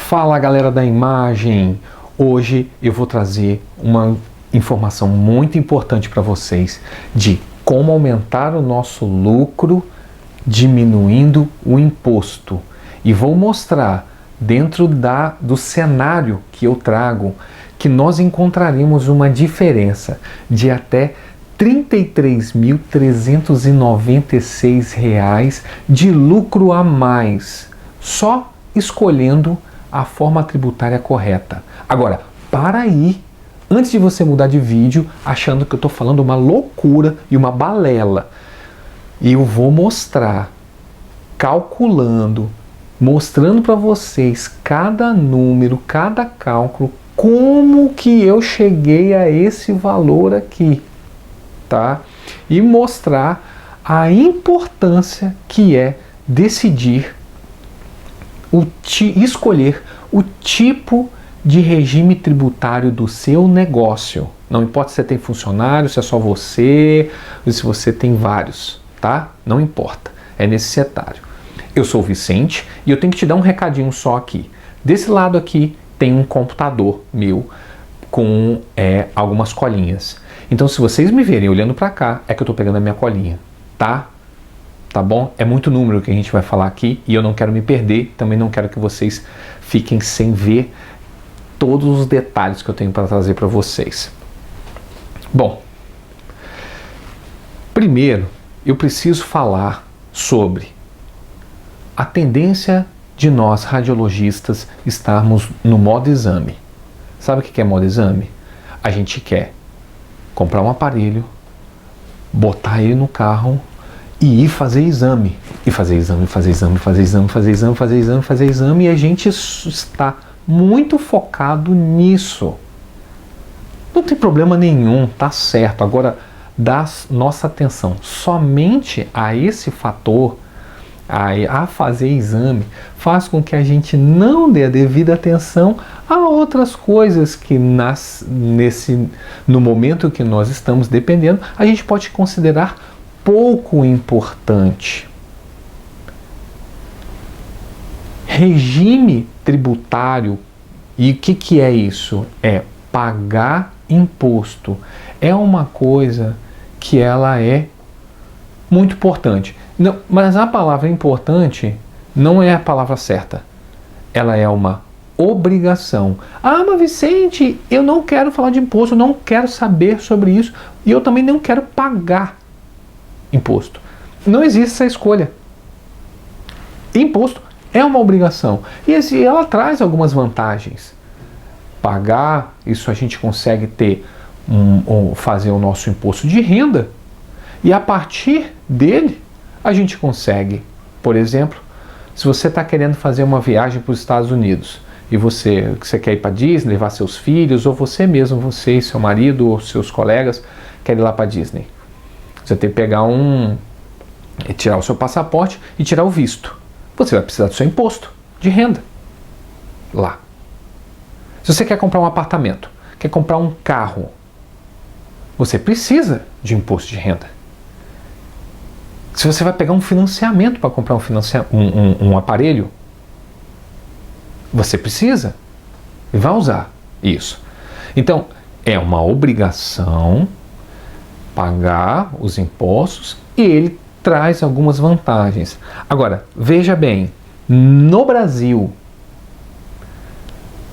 Fala galera da imagem! Hoje eu vou trazer uma informação muito importante para vocês de como aumentar o nosso lucro diminuindo o imposto. E vou mostrar dentro do cenário que eu trago que nós encontraremos uma diferença de até R$ 33.396 de lucro a mais, só escolhendo a forma tributária correta. Agora, para aí, antes de você mudar de vídeo achando que eu estou falando uma loucura e uma balela, eu vou mostrar, calculando, mostrando para vocês cada número, cada cálculo, como que eu cheguei a esse valor aqui, tá? E mostrar a importância que é decidir, escolher o tipo de regime tributário do seu negócio. Não importa se você tem funcionário, se é só você, ou se você tem vários, tá? Não importa, é necessário. Eu sou o Vicente e eu tenho que te dar um recadinho só aqui. Desse lado aqui tem um computador meu com algumas colinhas. Então se vocês me verem olhando para cá, é que eu estou pegando a minha colinha, tá? Tá bom? É muito número que a gente vai falar aqui e eu não quero me perder, também não quero que vocês fiquem sem ver todos os detalhes que eu tenho para trazer para vocês. Bom, primeiro eu preciso falar sobre a tendência de nós radiologistas estarmos no modo exame. Sabe o que é modo exame? A gente quer comprar um aparelho, botar ele no carro e ir fazer exame. E fazer exame, fazer exame, fazer exame, fazer exame, fazer exame, fazer exame. E a gente está muito focado nisso. Não tem problema nenhum, tá certo. Agora, dá nossa atenção somente a esse fator, a fazer exame, faz com que a gente não dê a devida atenção a outras coisas que no momento que nós estamos dependendo, a gente pode considerar pouco importante. Regime tributário, e o que é isso? É pagar imposto. É uma coisa que ela é muito importante. Não, mas a palavra importante não é a palavra certa. Ela é uma obrigação. Ah, mas Vicente, eu não quero falar de imposto, eu não quero saber sobre isso e eu também não quero pagar imposto. Não existe essa escolha. Imposto é uma obrigação e ela traz algumas vantagens. Pagar, isso a gente consegue ter fazer o nosso imposto de renda e a partir dele a gente consegue, por exemplo, se você está querendo fazer uma viagem para os Estados Unidos e você quer ir para Disney, levar seus filhos, ou você mesmo, você e seu marido ou seus colegas querem ir lá para Disney. Você tem que pegar tirar o seu passaporte e tirar o visto. Você vai precisar do seu imposto de renda lá. Se você quer comprar um apartamento, quer comprar um carro, você precisa de imposto de renda. Se você vai pegar um financiamento para comprar um aparelho, você precisa e vai usar isso. Então, é uma obrigação pagar os impostos e ele traz algumas vantagens. Agora, veja bem, no Brasil,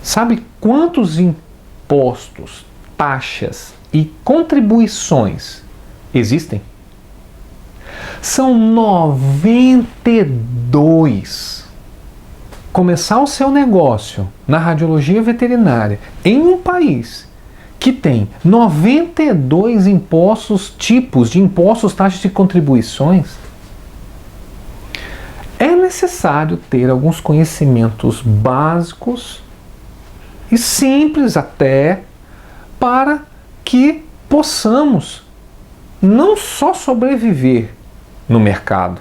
sabe quantos impostos, taxas e contribuições existem? São 92. Começar o seu negócio na radiologia veterinária em um país que tem 92 tipos de impostos, taxas e contribuições, é necessário ter alguns conhecimentos básicos e simples até para que possamos não só sobreviver no mercado,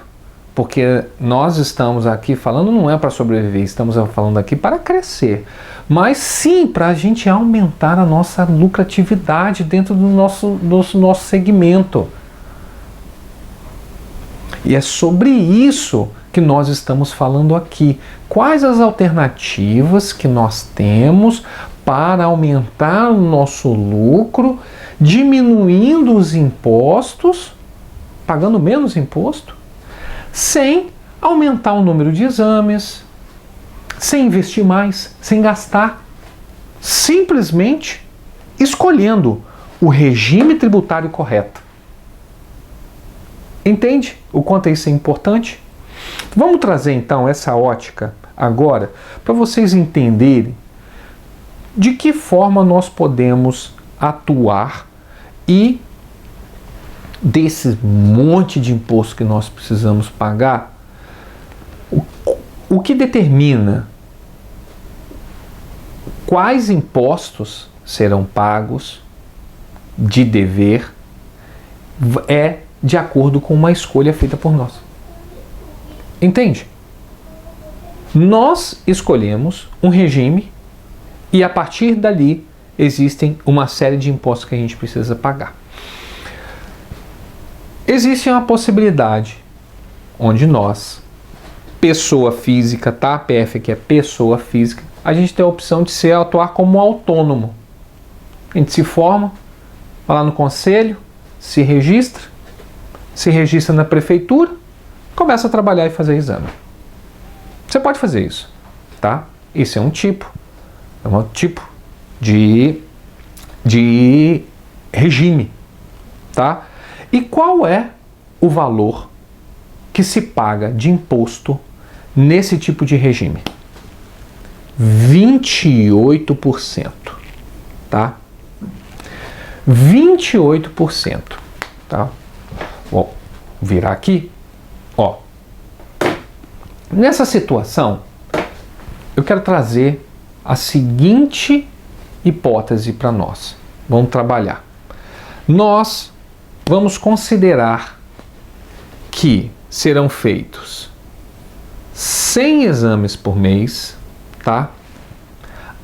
porque nós estamos aqui falando não é para sobreviver, estamos falando aqui para crescer, mas sim para a gente aumentar a nossa lucratividade dentro do nosso segmento. E é sobre isso que nós estamos falando aqui. Quais as alternativas que nós temos para aumentar o nosso lucro, diminuindo os impostos, pagando menos imposto, sem aumentar o número de exames, sem investir mais, sem gastar, simplesmente escolhendo o regime tributário correto. Entende o quanto isso é importante? Vamos trazer então essa ótica agora para vocês entenderem de que forma nós podemos atuar e desse monte de imposto que nós precisamos pagar, o que determina quais impostos serão pagos de dever é de acordo com uma escolha feita por nós. Entende? Nós escolhemos um regime e a partir dali existem uma série de impostos que a gente precisa pagar. Existe uma possibilidade onde nós, pessoa física, tá? PF que é pessoa física, a gente tem a opção de atuar como autônomo. A gente se forma, vai lá no conselho, se registra na prefeitura, começa a trabalhar e fazer exame. Você pode fazer isso, tá? Isso é um tipo de regime, tá? E qual é o valor que se paga de imposto nesse tipo de regime? 28%, tá? 28%, tá? Vou virar aqui, ó. Nessa situação, eu quero trazer a seguinte hipótese para nós. Vamos trabalhar. Nós vamos considerar que serão feitos 100 exames por mês, tá?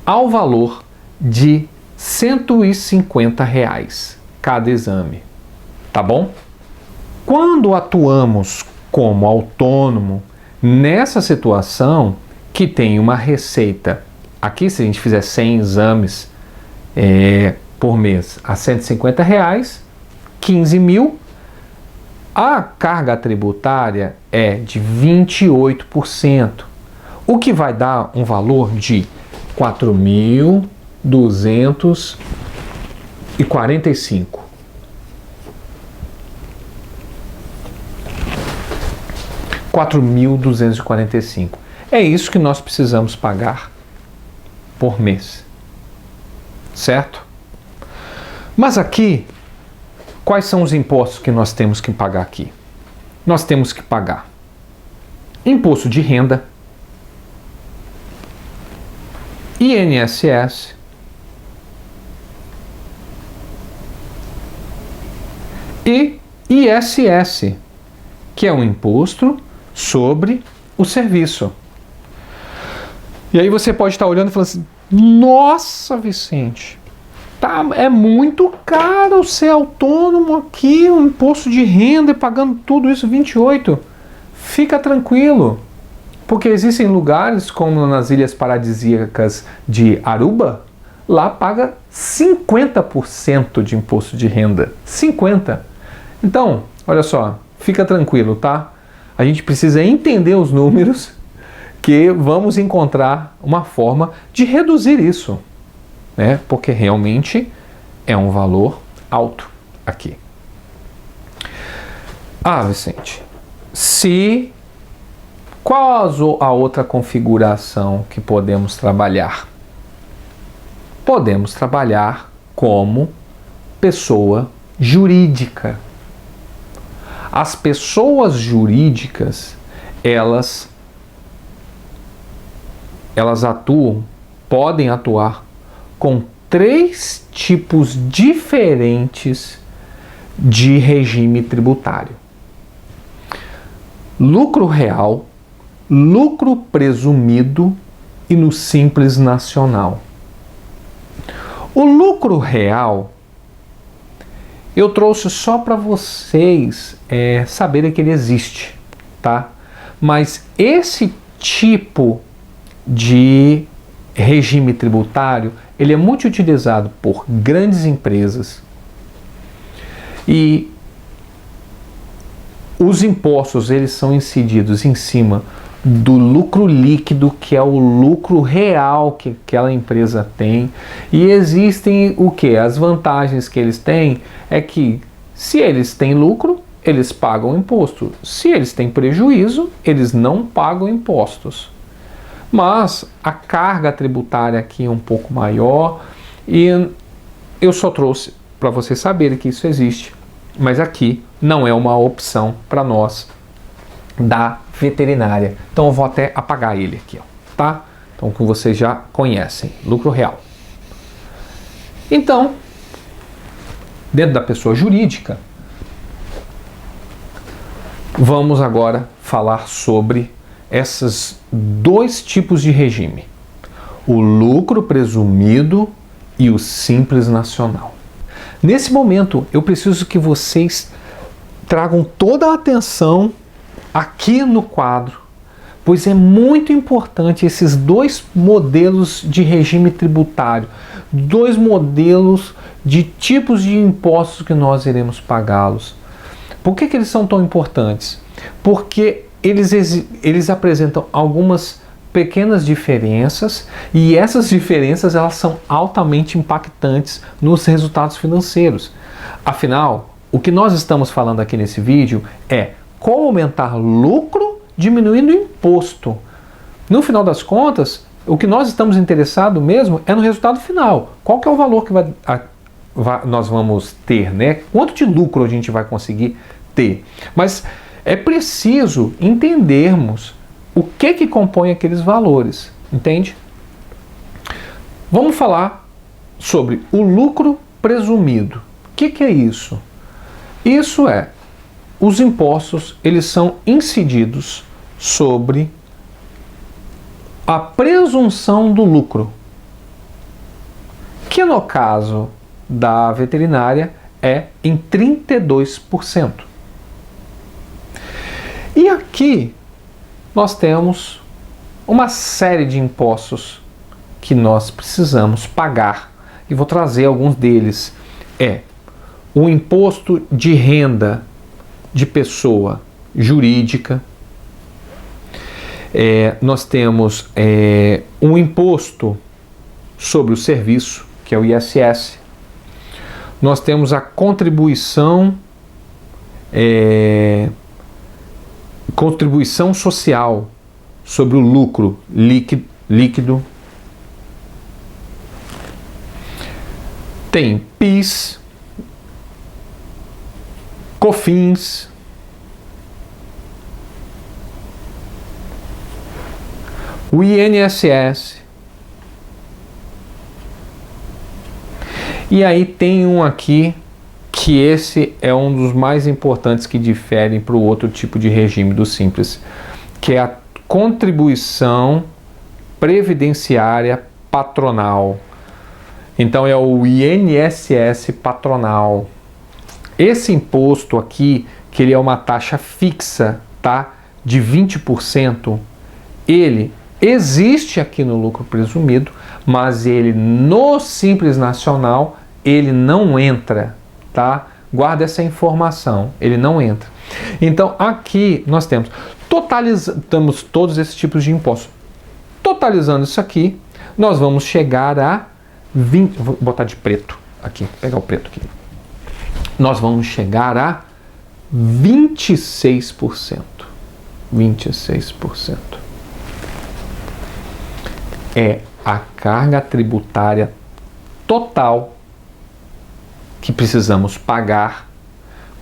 Ao valor de R$ 150 cada exame, tá bom? Quando atuamos como autônomo, nessa situação que tem uma receita, aqui se a gente fizer 100 exames por mês a R$ 150, 15 mil, a carga tributária é de 28%, o que vai dar um valor de R$ 4.245. É isso que nós precisamos pagar por mês, certo? Mas aqui, quais são os impostos que nós temos que pagar aqui? Nós temos que pagar imposto de renda, INSS, e ISS, que é um imposto sobre o serviço. E aí você pode estar olhando e falando assim: nossa, Vicente, tá, é muito caro ser autônomo aqui, um imposto de renda e pagando tudo isso, 28. Fica tranquilo, porque existem lugares como nas ilhas paradisíacas de Aruba, lá paga 50% de imposto de renda. 50%. Então, olha só, fica tranquilo, tá? A gente precisa entender os números, que vamos encontrar uma forma de reduzir isso, né? Porque realmente é um valor alto aqui. Ah, Vicente, qual a outra configuração que podemos trabalhar? Podemos trabalhar como pessoa jurídica. As pessoas jurídicas, elas podem atuar com 3 tipos diferentes de regime tributário: lucro real, lucro presumido e no Simples Nacional. O lucro real, eu trouxe só para vocês saberem que ele existe, tá? Mas esse tipo de regime tributário, ele é muito utilizado por grandes empresas e os impostos, eles são incididos em cima do lucro líquido, que é o lucro real que aquela empresa tem. E existem o que? As vantagens que eles têm é que se eles têm lucro, eles pagam imposto. Se eles têm prejuízo, eles não pagam impostos. Mas a carga tributária aqui é um pouco maior e eu só trouxe para vocês saberem que isso existe. Mas aqui não é uma opção para nós da veterinária. Então eu vou até apagar ele aqui, ó, tá? Então, que vocês já conhecem, lucro real. Então, dentro da pessoa jurídica, vamos agora falar sobre esses dois tipos de regime: o lucro presumido e o simples nacional. Nesse momento, eu preciso que vocês tragam toda a atenção aqui no quadro, pois é muito importante esses dois modelos de regime tributário, dois modelos de tipos de impostos que nós iremos pagá-los. Por que eles são tão importantes? Porque eles apresentam algumas pequenas diferenças e essas diferenças elas são altamente impactantes nos resultados financeiros. Afinal, o que nós estamos falando aqui nesse vídeo é como aumentar lucro diminuindo o imposto. No final das contas, o que nós estamos interessados mesmo é no resultado final. Qual que é o valor que nós vamos ter, né? Quanto de lucro a gente vai conseguir ter? Mas é preciso entendermos o que compõe aqueles valores, entende? Vamos falar sobre o lucro presumido. O que é isso? Isso é, os impostos, eles são incididos sobre a presunção do lucro, que no caso da veterinária é em 32%. E aqui nós temos uma série de impostos que nós precisamos pagar. E vou trazer alguns deles. O imposto de renda de pessoa jurídica. Nós temos um imposto sobre o serviço, que é o ISS. Nós temos a contribuição social sobre o lucro líquido. Tem PIS, COFINS, o INSS. E aí tem um aqui que esse é um dos mais importantes que diferem para o outro tipo de regime do Simples, que é a contribuição previdenciária patronal. Então é o INSS patronal. Esse imposto aqui, que ele é uma taxa fixa, tá? De 20%, ele existe aqui no lucro presumido, mas ele no Simples Nacional, ele não entra, tá? Guarda essa informação, ele não entra. Então aqui nós temos todos esses tipos de impostos. Totalizando isso aqui, nós vamos chegar a 20, vou botar de preto aqui, pegar o preto aqui. Nós vamos chegar a 26%. 26%. É a carga tributária total que precisamos pagar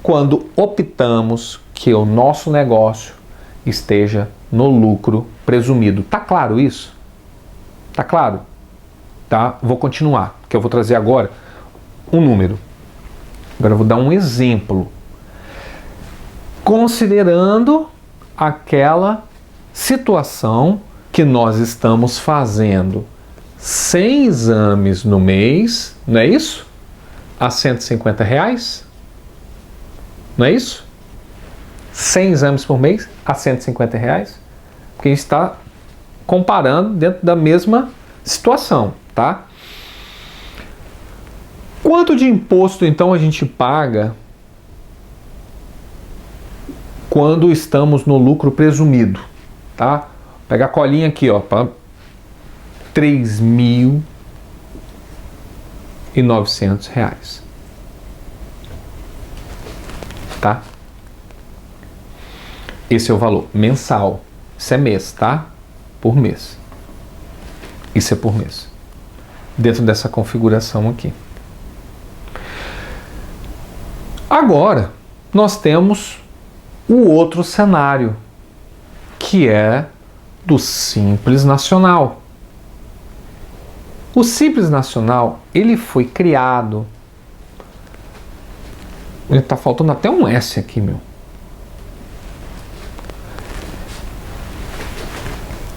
quando optamos que o nosso negócio esteja no lucro presumido. Tá claro isso? Tá claro? Tá? Vou continuar, que eu vou trazer agora um número. Agora eu vou dar um exemplo. Considerando aquela situação que nós estamos fazendo 100 exames no mês, não é isso? A R$150. Não é isso? 100 exames por mês a R$ 150, porque a gente está comparando dentro da mesma situação, tá? Quanto de imposto então a gente paga quando estamos no lucro presumido, tá? Vou pegar a colinha aqui, ó, para R$ 3.900, tá? Esse é o valor mensal. Isso é mês, tá? Por mês. Isso é por mês. Dentro dessa configuração aqui. Agora, nós temos o outro cenário, que é do Simples Nacional. O Simples Nacional, ele foi criado... Tá faltando até um S aqui, meu.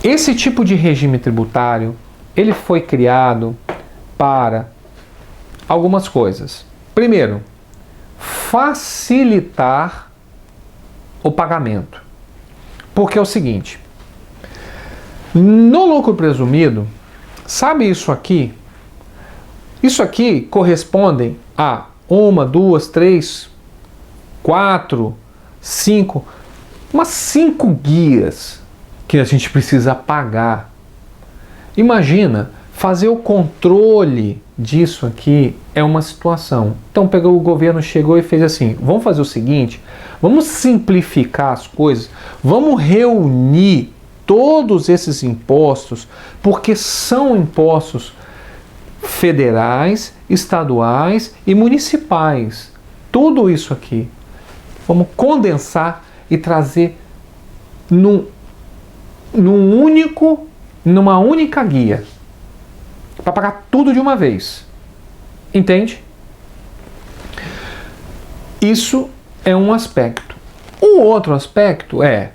Esse tipo de regime tributário, ele foi criado para algumas coisas. Primeiro, facilitar o pagamento. Porque é o seguinte, no lucro presumido, sabe isso aqui? Isso aqui corresponde a 1, 2, 3, 4, 5, umas 5 guias que a gente precisa pagar. Imagina, fazer o controle disso aqui é uma situação. Então o governo chegou e fez assim, vamos fazer o seguinte, vamos simplificar as coisas, vamos reunir todos esses impostos, porque são impostos federais, estaduais e municipais. Tudo isso aqui. Vamos condensar e trazer numa única guia. Para pagar tudo de uma vez. Entende? Isso é um aspecto. Um outro aspecto é,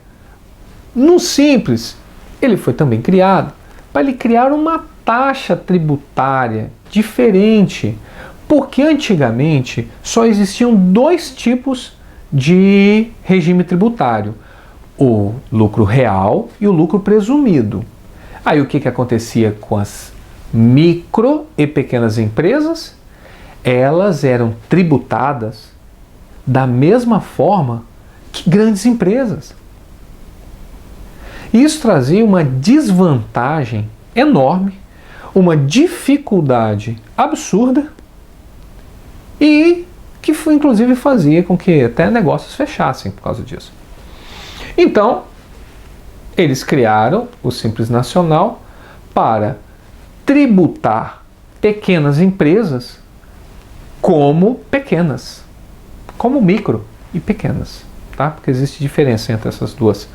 no Simples, ele foi também criado para ele criar uma taxa tributária diferente, porque antigamente só existiam 2 tipos de regime tributário, o lucro real e o lucro presumido. Aí o que acontecia com as micro e pequenas empresas? Elas eram tributadas da mesma forma que grandes empresas. Isso trazia uma desvantagem enorme, uma dificuldade absurda e que inclusive fazia com que até negócios fechassem por causa disso. Então, eles criaram o Simples Nacional para tributar pequenas empresas como pequenas, como micro e pequenas, tá? Porque existe diferença entre essas duas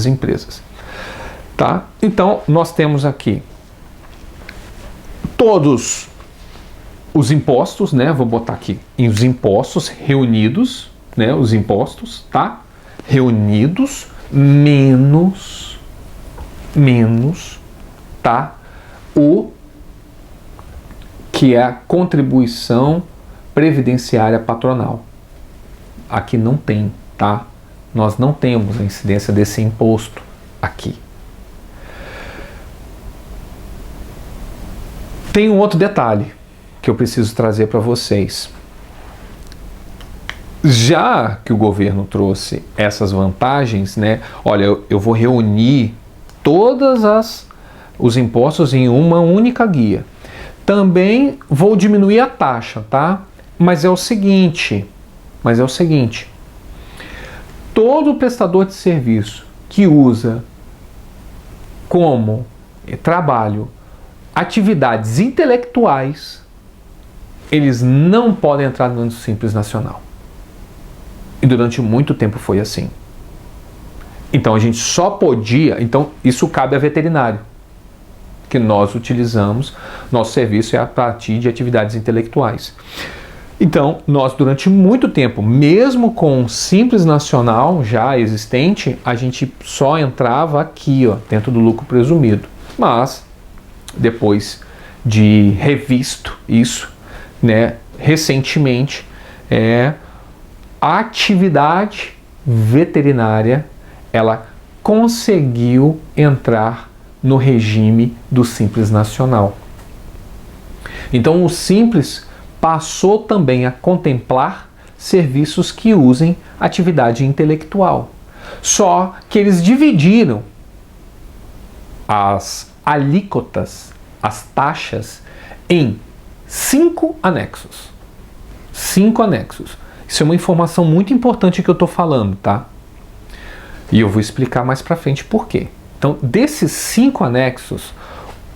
empresas, tá? Então, nós temos aqui todos os impostos, né? Vou botar aqui os impostos reunidos, né? Os impostos, tá? Reunidos menos, tá? O que é a contribuição previdenciária patronal. Aqui não tem, tá? Nós não temos a incidência desse imposto aqui. Tem um outro detalhe que eu preciso trazer para vocês. Já que o governo trouxe essas vantagens, né? Olha, eu vou reunir todos os impostos em uma única guia. Também vou diminuir a taxa, tá? Mas é o seguinte, todo prestador de serviço que usa como trabalho atividades intelectuais, eles não podem entrar no Simples Nacional. E durante muito tempo foi assim. Então a gente só podia, então isso cabe a veterinário, que nós utilizamos, nosso serviço é a partir de atividades intelectuais. Então, nós durante muito tempo, mesmo com o Simples Nacional já existente, a gente só entrava aqui, ó, dentro do lucro presumido. Mas, depois de revisto isso, né, recentemente, a atividade veterinária, ela conseguiu entrar no regime do Simples Nacional. Então o Simples passou também a contemplar serviços que usem atividade intelectual. Só que eles dividiram as alíquotas, as taxas, em 5 anexos. 5 anexos. Isso é uma informação muito importante que eu estou falando, tá? E eu vou explicar mais para frente por quê. Então, desses 5 anexos,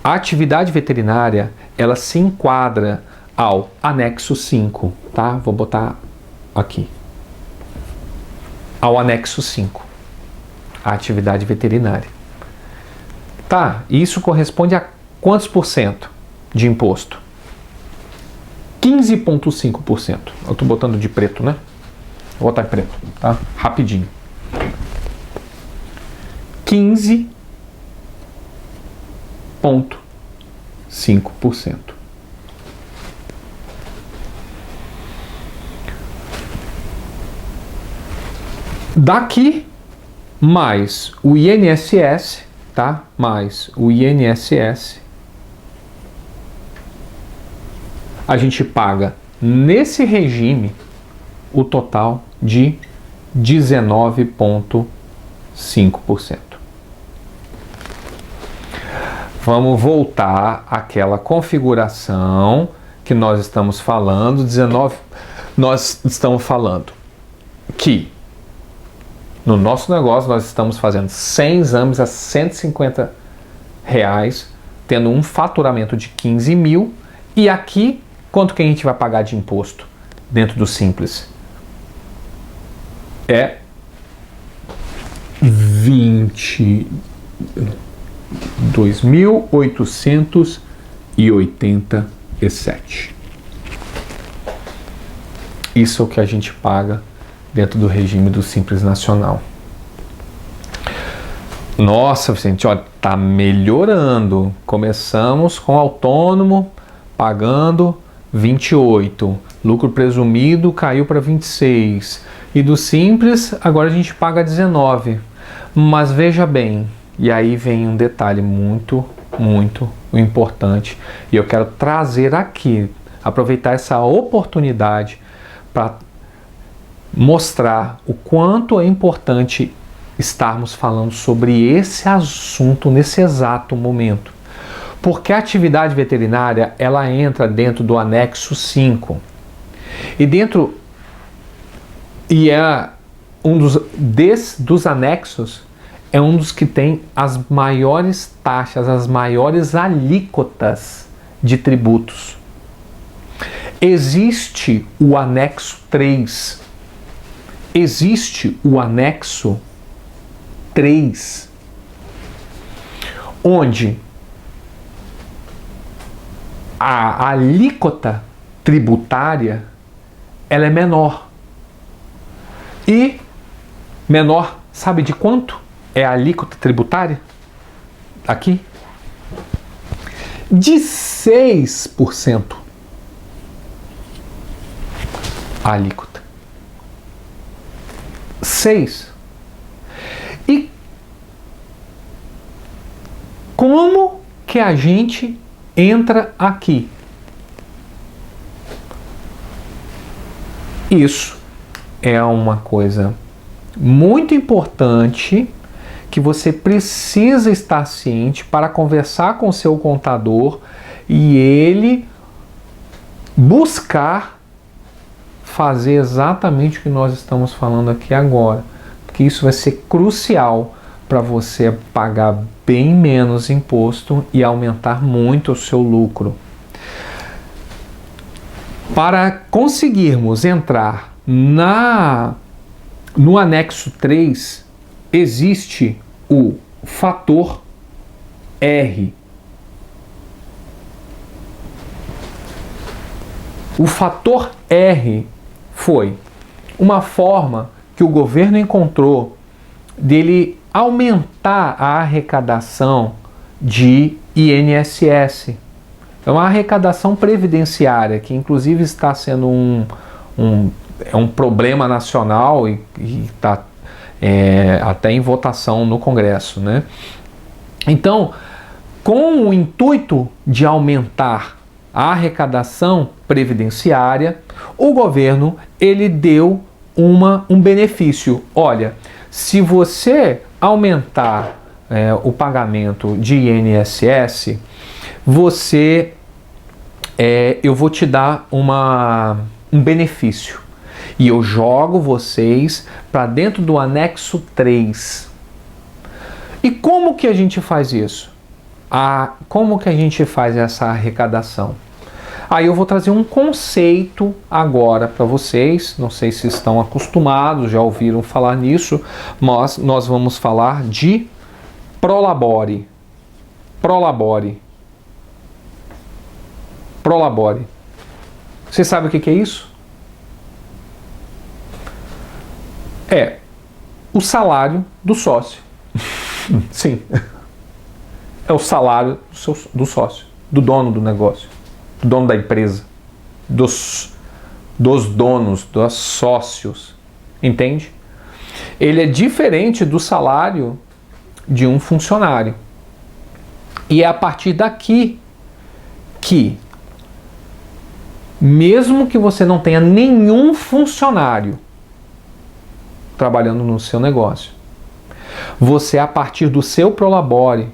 a atividade veterinária, ela se enquadra ao anexo 5, tá? Vou botar aqui. Ao anexo 5, a atividade veterinária. Tá, isso corresponde a quantos por cento de imposto? 15,5%. Eu estou botando de preto, né? Vou botar em preto, tá? Rapidinho. 15,5%. Daqui, mais o INSS, tá? Mais o INSS, a gente paga nesse regime o total de 19,5%. Vamos voltar àquela configuração que nós estamos falando. Nós estamos falando que no nosso negócio nós estamos fazendo 100 exames a R$150, tendo um faturamento de 15 mil. E aqui, quanto que a gente vai pagar de imposto dentro do Simples? É 22.887. Isso é o que a gente paga dentro do regime do Simples Nacional. Nossa, Vicente, ó, tá melhorando. Começamos com autônomo pagando 28. Lucro presumido caiu para 26. E do Simples, agora a gente paga 19. Mas veja bem, e aí vem um detalhe muito, muito importante. E eu quero trazer aqui, aproveitar essa oportunidade para mostrar o quanto é importante estarmos falando sobre esse assunto nesse exato momento. Porque a atividade veterinária, ela entra dentro do anexo 5. E é um dos anexos, é um dos que tem as maiores taxas, as maiores alíquotas de tributos. Existe o anexo 3. Existe o anexo 3, onde a alíquota tributária ela é menor. E menor, sabe de quanto é a alíquota tributária? Aqui? De 6%. A alíquota. 6%. E como que a gente entra aqui? Isso é uma coisa muito importante que você precisa estar ciente para conversar com o seu contador e ele buscar fazer exatamente o que nós estamos falando aqui agora. Porque isso vai ser crucial para você pagar bem menos imposto e aumentar muito o seu lucro. Para conseguirmos entrar no anexo 3, existe o fator R. O fator R foi uma forma que o governo encontrou dele aumentar a arrecadação de INSS. É uma arrecadação previdenciária, que inclusive está sendo é um problema nacional e está até em votação no Congresso, né? Então, com o intuito de aumentar a arrecadação previdenciária, o governo ele deu um benefício. Olha, se você aumentar o pagamento de INSS, eu vou te dar um benefício. E eu jogo vocês para dentro do anexo 3. E como que a gente faz isso? Como que a gente faz essa arrecadação? Aí eu vou trazer um conceito agora para vocês. Não sei se estão acostumados, já ouviram falar nisso, mas nós vamos falar de prolabore. Prolabore. Prolabore. Você sabe o que é isso? É o salário do sócio. Sim. É o salário do sócio, do dono do negócio, do dono da empresa, dos donos, dos sócios. Entende? Ele é diferente do salário de um funcionário. E é a partir daqui que, mesmo que você não tenha nenhum funcionário trabalhando no seu negócio, você, a partir do seu prolabore,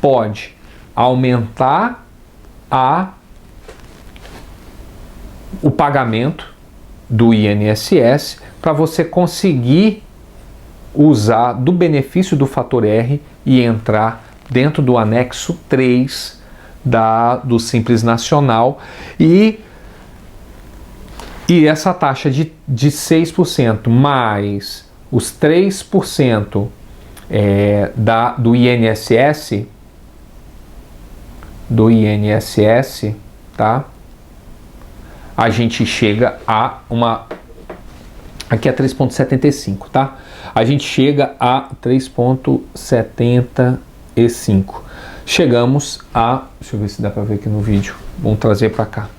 pode aumentar o pagamento do INSS para você conseguir usar do benefício do fator R e entrar dentro do anexo 3 do Simples Nacional e essa taxa de 6% mais os 3% do INSS, tá? A gente chega a aqui é 3,75, tá? A gente chega a 3,75. Chegamos a, deixa eu ver se dá para ver aqui no vídeo. Vamos trazer para cá,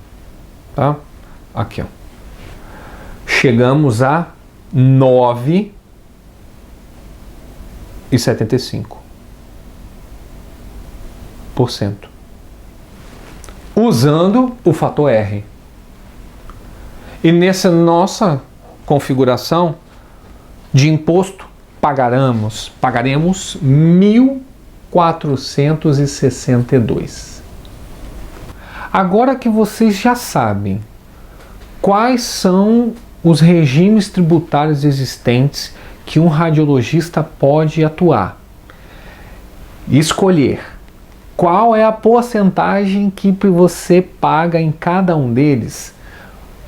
tá? Aqui, ó. Chegamos a 9,75%. Usando o fator R. E nessa nossa configuração de imposto, pagaremos 1.462. Agora que vocês já sabem quais são os regimes tributários existentes que um radiologista pode atuar, escolher qual é a porcentagem que você paga em cada um deles,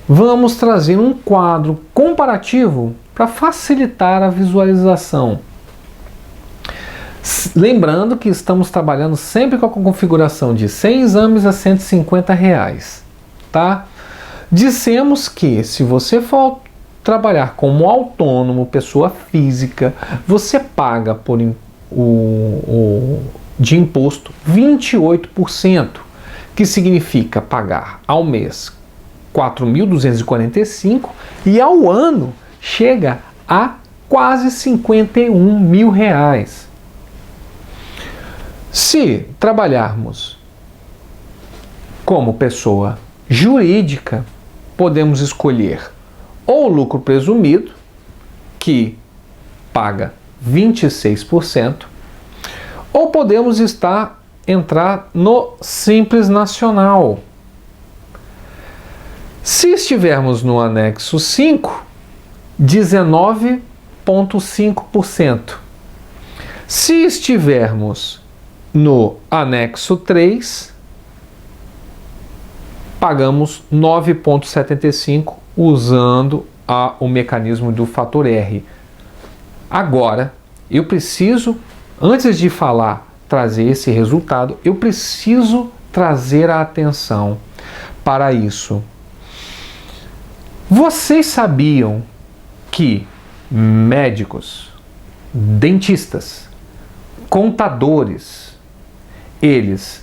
vamos trazer um quadro comparativo para facilitar a visualização. Lembrando que estamos trabalhando sempre com a configuração de 100 exames a R$150, tá? Dissemos que se você for trabalhar como autônomo, pessoa física, você paga de imposto 28%, que significa pagar ao mês 4.245 e ao ano chega a quase R$51 mil. Se trabalharmos como pessoa jurídica, podemos escolher ou lucro presumido, que paga 26%, ou podemos entrar no Simples Nacional. Se estivermos no anexo 5, 19,5%. Se estivermos no anexo 3, pagamos 9,75% usando o mecanismo do fator R. Agora, eu preciso, antes de trazer esse resultado, eu preciso trazer a atenção para isso. Vocês sabiam que médicos, dentistas, contadores, eles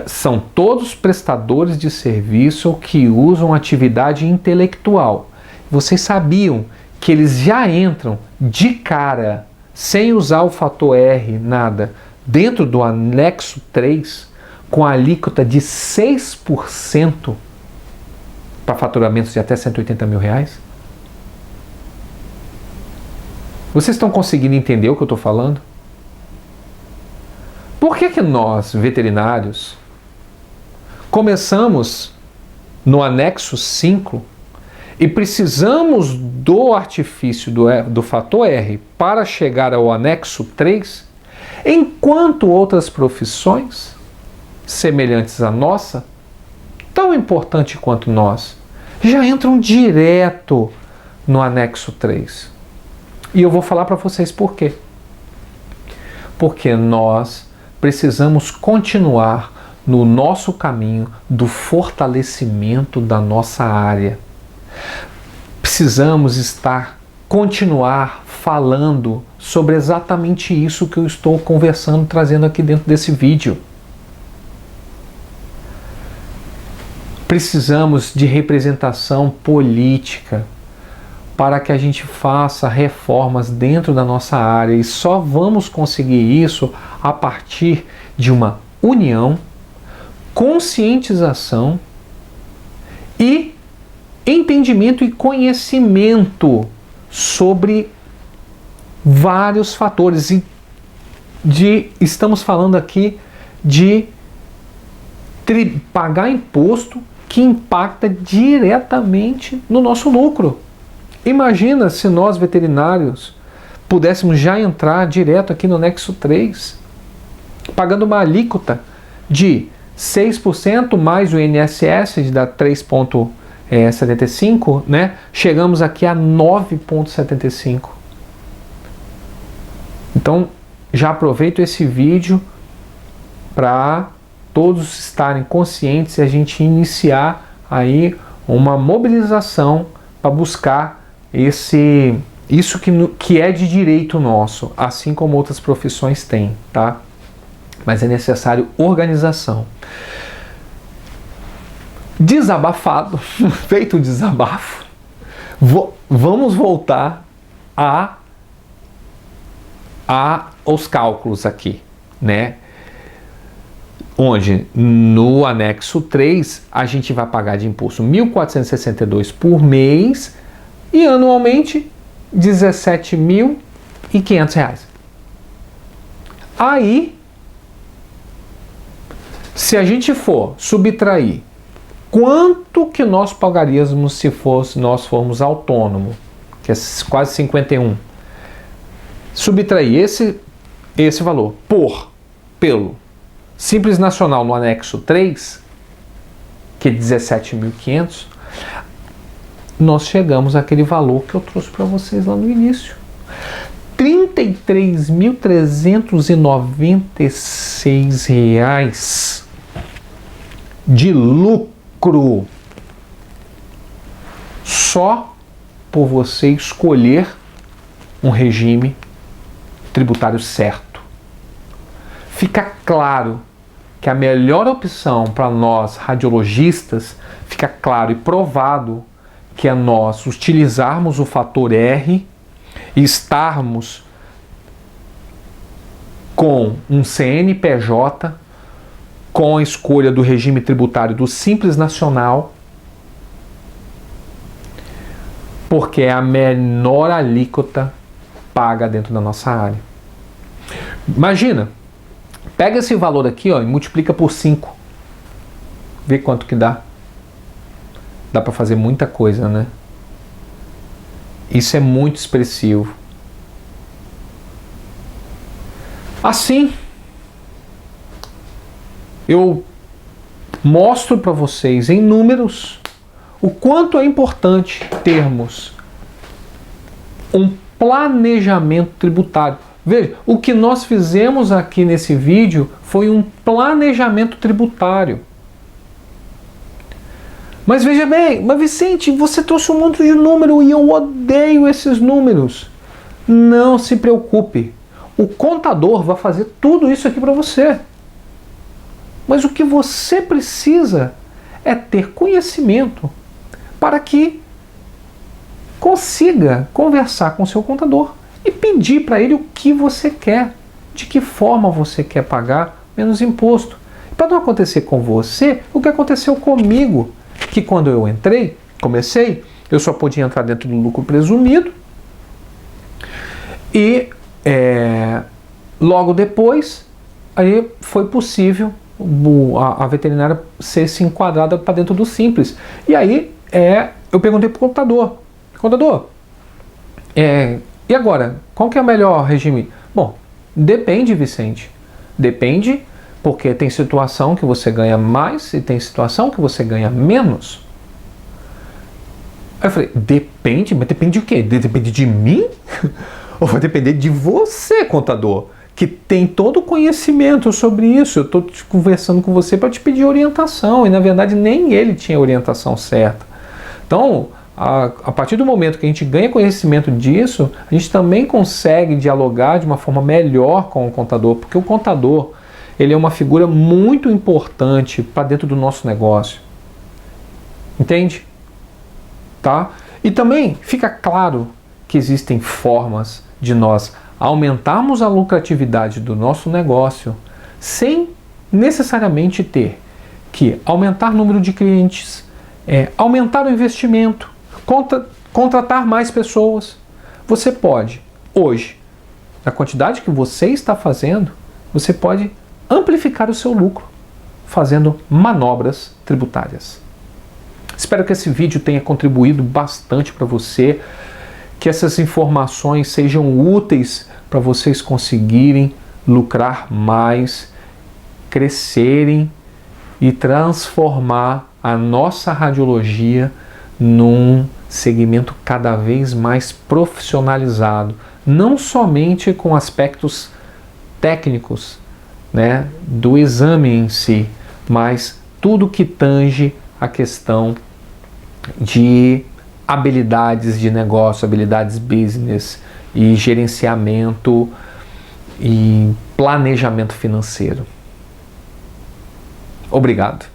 são todos prestadores de serviço que usam atividade intelectual. Vocês sabiam que eles já entram de cara, sem usar o fator R, nada, dentro do anexo 3, com a alíquota de 6% para faturamentos de até R$180 mil? Vocês estão conseguindo entender o que eu estou falando? Por que nós, veterinários, começamos no anexo 5 e precisamos do artifício do fator R para chegar ao anexo 3, enquanto outras profissões semelhantes à nossa, tão importante quanto nós, já entram direto no anexo 3? E eu vou falar para vocês por quê. Porque nós precisamos continuar no nosso caminho do fortalecimento da nossa área. Precisamos continuar falando sobre exatamente isso que eu estou conversando, trazendo aqui dentro desse vídeo. Precisamos de representação política para que a gente faça reformas dentro da nossa área, e só vamos conseguir isso a partir de uma união, conscientização e entendimento e conhecimento sobre vários fatores. Estamos falando aqui de pagar imposto que impacta diretamente no nosso lucro. Imagina se nós, veterinários, pudéssemos já entrar direto aqui no anexo 3, pagando uma alíquota de 6% mais o INSS, de dar 3,75, né? Chegamos aqui a 9,75. Então, já aproveito esse vídeo para todos estarem conscientes e a gente iniciar aí uma mobilização para buscar isso que é de direito nosso, assim como outras profissões têm, tá? Mas é necessário organização. Desabafado, feito o desabafo, vamos voltar aos cálculos aqui, né? Onde no anexo 3 a gente vai pagar de imposto R$ 1.462 por mês e anualmente R$ 17.500. Aí, se a gente for subtrair quanto que nós pagaríamos se nós formos autônomo, que é quase 51, subtrair esse valor pelo Simples Nacional no anexo 3, que é 17.500, nós chegamos àquele valor que eu trouxe para vocês lá no início. R$ 33.396 de lucro só por você escolher um regime tributário certo. Fica claro que a melhor opção para nós radiologistas, fica claro e provado que é nós utilizarmos o fator R e estarmos com um CNPJ, com a escolha do regime tributário do Simples Nacional, porque é a menor alíquota paga dentro da nossa área. Imagina, pega esse valor aqui, ó, e multiplica por 5. Vê quanto que dá. Dá para fazer muita coisa, né? Isso é muito expressivo. Assim, eu mostro para vocês em números o quanto é importante termos um planejamento tributário. Veja, o que nós fizemos aqui nesse vídeo foi um planejamento tributário. Mas veja bem, mas Vicente, você trouxe um monte de número e eu odeio esses números. Não se preocupe. O contador vai fazer tudo isso aqui para você. Mas o que você precisa é ter conhecimento para que consiga conversar com o seu contador e pedir para ele o que você quer, de que forma você quer pagar menos imposto. Para não acontecer com você o que aconteceu comigo, que quando eu comecei, eu só podia entrar dentro do lucro presumido e logo depois aí foi possível a veterinária ser se enquadrada para dentro do Simples. E aí eu perguntei para o contador, e agora, qual que é o melhor regime? Bom, depende, Vicente. Depende, porque tem situação que você ganha mais e tem situação que você ganha menos. Aí eu falei, depende? Mas depende de quê? Depende de mim? Ou vai depender de você, contador, que tem todo o conhecimento sobre isso? Eu estou conversando com você para te pedir orientação e, na verdade, nem ele tinha a orientação certa. Então, a partir do momento que a gente ganha conhecimento disso, a gente também consegue dialogar de uma forma melhor com o contador, porque o contador, ele é uma figura muito importante para dentro do nosso negócio. Entende? Tá? E também fica claro que existem formas de nós aumentarmos a lucratividade do nosso negócio sem necessariamente ter que aumentar o número de clientes, aumentar o investimento, contratar mais pessoas. Você pode, hoje, na quantidade que você está fazendo, você pode amplificar o seu lucro fazendo manobras tributárias. Espero que esse vídeo tenha contribuído bastante para você, que essas informações sejam úteis para vocês conseguirem lucrar mais, crescerem e transformar a nossa radiologia num segmento cada vez mais profissionalizado, não somente com aspectos técnicos, né, do exame em si, mas tudo que tange a questão de habilidades de negócio, habilidades business e gerenciamento e planejamento financeiro. Obrigado.